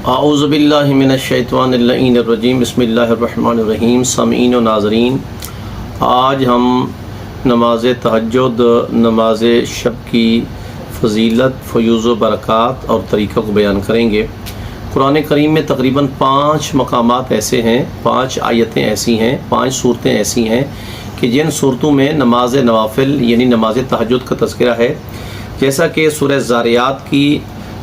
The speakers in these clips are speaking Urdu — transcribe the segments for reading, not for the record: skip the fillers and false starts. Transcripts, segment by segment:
اعوذ باللہ من الشیطان اللعین الرجیم بسم اللہ الرحمن الرحیم۔ سامعین و ناظرین، آج ہم نماز تہجد، نماز شب کی فضیلت، فیوز و برکات اور طریقہ کو بیان کریں گے۔ قرآن کریم میں تقریباً 5 مقامات ایسے ہیں، 5 آیتیں ایسی ہیں، 5 صورتیں ایسی ہیں کہ جن صورتوں میں نماز نوافل یعنی نماز تہجد کا تذکرہ ہے، جیسا کہ سورہ زاریات کی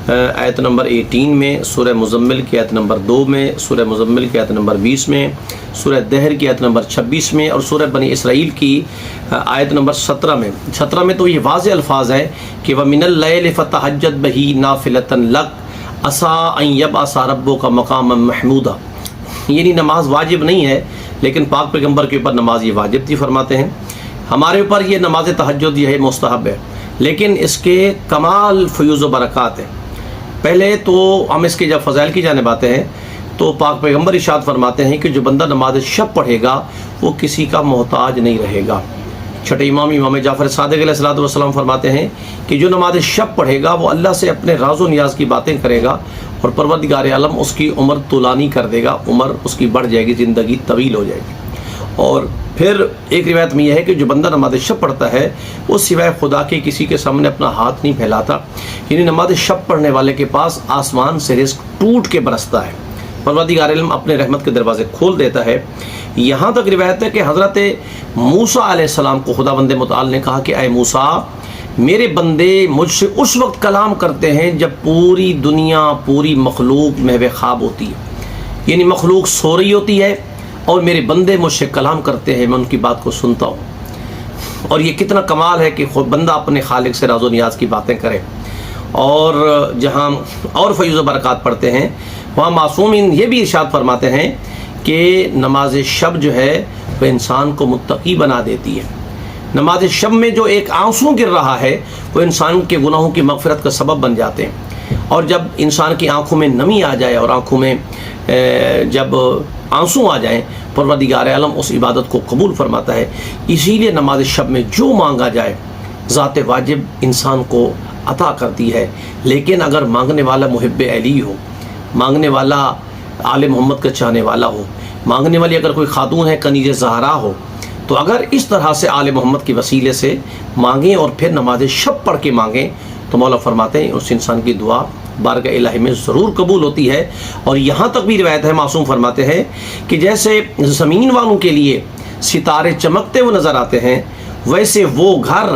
آیت نمبر 18 میں، سورہ مزمل کی آیت نمبر 2 میں، سورہ مزمل کی آیت نمبر 20 میں، سورہ دہر کی آیت نمبر 26 میں اور سورہ بنی اسرائیل کی آیت نمبر 17 میں۔ 17 میں تو یہ واضح الفاظ ہے کہ وَمِنَ اللَّيْلِ فَتَہَجَّدْ بِهِ نَافِلَةً لَكَ عَسَىٰ أَن يَبْعَثَ رَبُّكَ مَقَامًا مَحْمُودًا۔ یعنی نماز واجب نہیں ہے، لیکن پاک پیغمبر کے اوپر نماز یہ واجب تھی، فرماتے ہیں ہمارے اوپر یہ نماز تہجد یہ ہے مستحب ہے، لیکن اس کے کمال فیوز و برکات ہیں۔ پہلے تو ہم اس کے جب فضائل کی جانب آتے ہیں تو پاک پیغمبر ارشاد فرماتے ہیں کہ جو بندہ نماز شب پڑھے گا وہ کسی کا محتاج نہیں رہے گا۔ چھٹے امام جعفر صادق علیہ السلام فرماتے ہیں کہ جو نماز شب پڑھے گا وہ اللہ سے اپنے راز و نیاز کی باتیں کرے گا اور پروردگار عالم اس کی عمر طولانی کر دے گا، عمر اس کی بڑھ جائے گی، زندگی طویل ہو جائے گی۔ اور پھر ایک روایت میں یہ ہے کہ جو بندہ نماز شب پڑھتا ہے وہ سوائے خدا کے کسی کے سامنے اپنا ہاتھ نہیں پھیلاتا، یعنی نماز شب پڑھنے والے کے پاس آسمان سے رزق ٹوٹ کے برستا ہے، پروردگار عالم اپنے رحمت کے دروازے کھول دیتا ہے۔ یہاں تک روایت ہے کہ حضرت موسیٰ علیہ السلام کو خداوند متعال نے کہا کہ اے موسیٰ، میرے بندے مجھ سے اس وقت کلام کرتے ہیں جب پوری دنیا، پوری مخلوق محو خواب ہوتی ہے، یعنی مخلوق سو رہی ہوتی ہے اور میرے بندے مجھ سے کلام کرتے ہیں، میں ان کی بات کو سنتا ہوں۔ اور یہ کتنا کمال ہے کہ خود بندہ اپنے خالق سے راز و نیاز کی باتیں کرے۔ اور جہاں اور فیوز و برکات پڑھتے ہیں وہاں معصومین یہ بھی ارشاد فرماتے ہیں کہ نماز شب جو ہے وہ انسان کو متقی بنا دیتی ہے۔ نماز شب میں جو ایک آنسو گر رہا ہے وہ انسان کے گناہوں کی مغفرت کا سبب بن جاتے ہیں، اور جب انسان کی آنکھوں میں نمی آ جائے اور آنکھوں میں جب آنسو آ جائیں، پروردگار عالم اس عبادت کو قبول فرماتا ہے۔ اسی لیے نماز شب میں جو مانگا جائے ذات واجب انسان کو عطا کرتی ہے، لیکن اگر مانگنے والا محب علی ہو، مانگنے والا آل محمد کا چاہنے والا ہو، مانگنے والی اگر کوئی خاتون ہے کنیز زہرا ہو، تو اگر اس طرح سے آل محمد کے وسیلے سے مانگیں اور پھر نماز شب پڑھ کے مانگیں تو مولا فرماتے ہیں اس انسان کی دعا بارگاہ الہی میں ضرور قبول ہوتی ہے۔ اور یہاں تک بھی روایت ہے، معصوم فرماتے ہیں کہ جیسے زمین والوں کے لیے ستارے چمکتے ہوئے نظر آتے ہیں، ویسے وہ گھر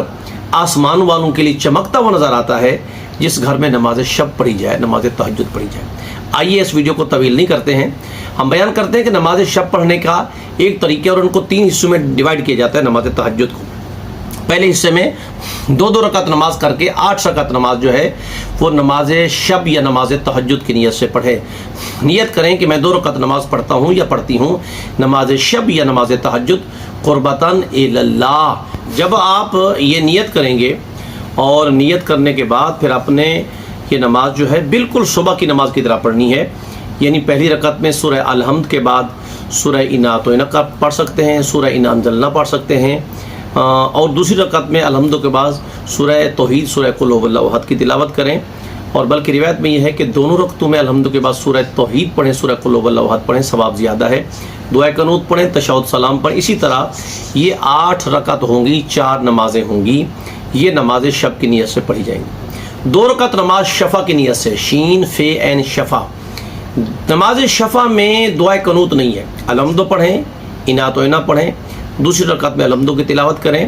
آسمان والوں کے لیے چمکتا ہوا نظر آتا ہے جس گھر میں نماز شب پڑھی جائے، نماز تہجد پڑھی جائے۔ آئیے اس ویڈیو کو طویل نہیں کرتے ہیں، ہم بیان کرتے ہیں کہ نماز شب پڑھنے کا ایک طریقہ، اور ان کو 3 حصوں میں ڈیوائیڈ کیا جاتا ہے نماز تہجد کو۔ پہلے حصے میں 2 رکعت نماز کر کے 8 رکعت نماز جو ہے وہ نماز شب یا نماز تہجد کی نیت سے پڑھے۔ نیت کریں کہ میں 2 رکعت نماز پڑھتا ہوں یا پڑھتی ہوں نماز شب یا نماز تہجد قربتاً الی اللہ۔ جب آپ یہ نیت کریں گے اور نیت کرنے کے بعد پھر اپنے یہ نماز جو ہے بالکل صبح کی نماز کی طرح پڑھنی ہے، یعنی پہلی رکعت میں سورہ الحمد کے بعد سورہ انا اعطیناک کا پڑھ سکتے ہیں، سورہ انا انزلنا پڑھ سکتے ہیں، اور دوسری رکعت میں الحمد کے بعد سورہ توحید، سورہ قل هو اللہ احد کی تلاوت کریں۔ اور بلکہ روایت میں یہ ہے کہ دونوں رکعتوں میں الحمد کے بعد سورہ توحید پڑھیں، سورہ قل هو اللہ احد پڑھیں، ثواب زیادہ ہے۔ دعائے قنوت پڑھیں، تشہد سلام پڑھیں۔ اسی طرح یہ 8 رکعت ہوں گی، 4 نمازیں ہوں گی، یہ نماز شب کی نیت سے پڑھی جائیں گی۔ 2 رکعت نماز شفع کی نیت سے، شین فے عین شفع۔ نماز شفع میں دعائے قنوت نہیں ہے، الحمد پڑھیں، انا اعطینا پڑھیں، دوسری رکعت میں الحمد کی تلاوت کریں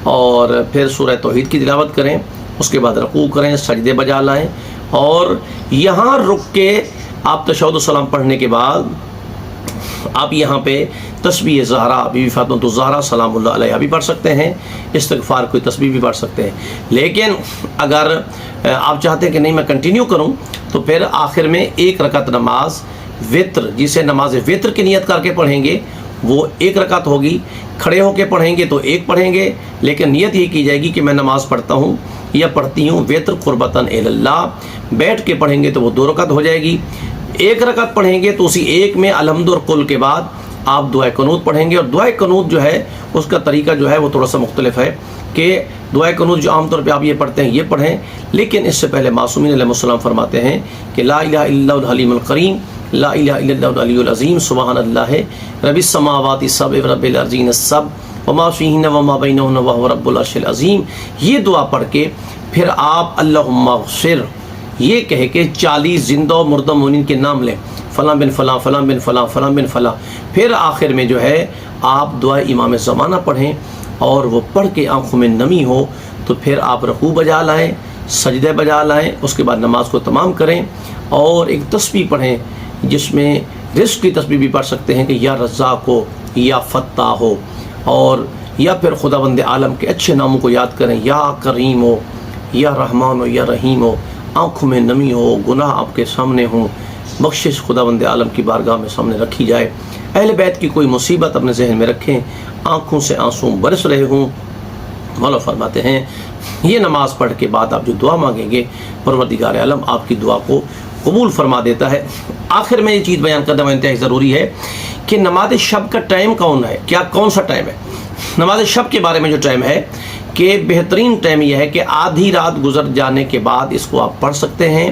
اور پھر سورہ توحید کی تلاوت کریں، اس کے بعد رکوع کریں، سجدے بجا لائیں، اور یہاں رک کے آپ تشہد السلام پڑھنے کے بعد آپ یہاں پہ تسبیح زہرا، بی بی فاطمہ الزہرا سلام اللہ علیہا بھی پڑھ سکتے ہیں، استغفار کوئی تسبیح بھی پڑھ سکتے ہیں۔ لیکن اگر آپ چاہتے ہیں کہ نہیں میں کنٹینیو کروں تو پھر آخر میں 1 رکعت نماز وطر، جسے نماز وطر کی نیت کر کے پڑھیں گے، وہ 1 رکعت ہوگی۔ کھڑے ہو کے پڑھیں گے تو 1 پڑھیں گے، لیکن نیت یہ کی جائے گی کہ میں نماز پڑھتا ہوں یا پڑھتی ہوں وطر قربتاً الی اللہ۔ بیٹھ کے پڑھیں گے تو وہ 2 رکعت ہو جائے گی۔ 1 رکعت پڑھیں گے تو اسی 1 میں الحمد اور قل کے بعد آپ دعائے قنوت پڑھیں گے. اور دعائے قنوت جو ہے اس کا طریقہ جو ہے وہ تھوڑا سا مختلف ہے کہ دعائے قنوت جو عام طور پہ آپ یہ پڑھتے ہیں یہ پڑھیں, لیکن اس سے پہلے معصومین علیہ السلام فرماتے ہیں کہ لا الہ الا اللہ الحلیم الکریم, لا الہ الا اللہ العلی العظیم, سبحان اللہ رب السماوات السبع ورب الارضین السبع وما فیہن وما بینہن وہو رب العرش العظیم. یہ دعا پڑھ کے پھر آپ اللہم اغفر یہ کہہ کے 40 زندہ و مردہ مومنین کے نام لیں, فلاں بن فلاں, فلاں بن فلاں, فلاں بن فلاں. پھر آخر میں جو ہے آپ دعائے امام زمانہ پڑھیں, اور وہ پڑھ کے آنکھوں میں نمی ہو تو پھر آپ رکوع بجا لائیں, سجدے بجا لائیں, اس کے بعد نماز کو تمام کریں. اور ایک تسبیح پڑھیں جس میں رزق کی تسبیح بھی پڑھ سکتے ہیں کہ یا رزاق ہو, یا فتاح ہو, اور یا پھر خداوند عالم کے اچھے ناموں کو یاد کریں, یا کریم ہو, یا رحمان ہو, یا رحیم ہو. آنکھوں میں نمی ہو, گناہ آپ کے سامنے ہوں, بخشش خداوند عالم کی بارگاہ میں سامنے رکھی جائے. اہل بیت کی کوئی مصیبت اپنے ذہن میں رکھیں, آنکھوں سے آنسو برس رہے ہوں. مولا فرماتے ہیں یہ نماز پڑھ کے بعد آپ جو دعا مانگیں گے پروردگار عالم آپ کی دعا کو قبول فرما دیتا ہے. آخر میں یہ چیز بیان کرنا انتہائی ضروری ہے کہ نماز شب کا ٹائم کون ہے, کون سا ٹائم ہے. نماز شب کے بارے میں جو ٹائم ہے کہ بہترین ٹائم یہ ہے کہ آدھی رات گزر جانے کے بعد اس کو آپ پڑھ سکتے ہیں,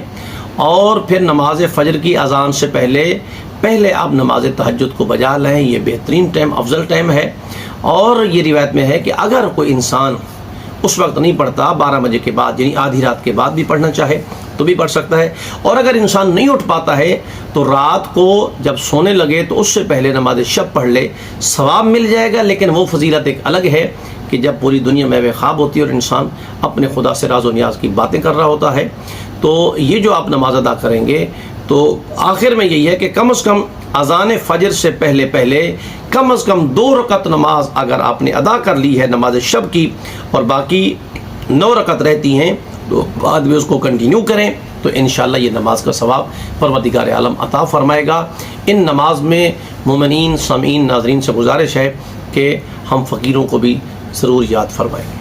اور پھر نماز فجر کی اذان سے پہلے آپ نماز تہجد کو بجا لیں. یہ بہترین ٹائم, افضل ٹائم ہے. اور یہ روایت میں ہے کہ اگر کوئی انسان اس وقت نہیں پڑھتا, 12 بجے کے بعد یعنی آدھی رات کے بعد بھی پڑھنا چاہے تو بھی پڑھ سکتا ہے. اور اگر انسان نہیں اٹھ پاتا ہے تو رات کو جب سونے لگے تو اس سے پہلے نماز شب پڑھ لے, ثواب مل جائے گا. لیکن وہ فضیلت ایک الگ ہے کہ جب پوری دنیا میں خواب ہوتی ہے اور انسان اپنے خدا سے راز و نیاز کی باتیں کر رہا ہوتا ہے, تو یہ جو آپ نماز ادا کریں گے تو آخر میں یہی ہے کہ کم از کم اذان فجر سے پہلے کم از کم 2 رکعت نماز اگر آپ نے ادا کر لی ہے نماز شب کی, اور باقی 9 رکعت رہتی ہیں تو بعد میں اس کو کنٹینیو کریں, تو انشاءاللہ یہ نماز کا ثواب پروردگار عالم عطا فرمائے گا. ان نماز میں مومنین, سامعین, ناظرین سے گزارش ہے کہ ہم فقیروں کو بھی ضرور یاد فرمائیں.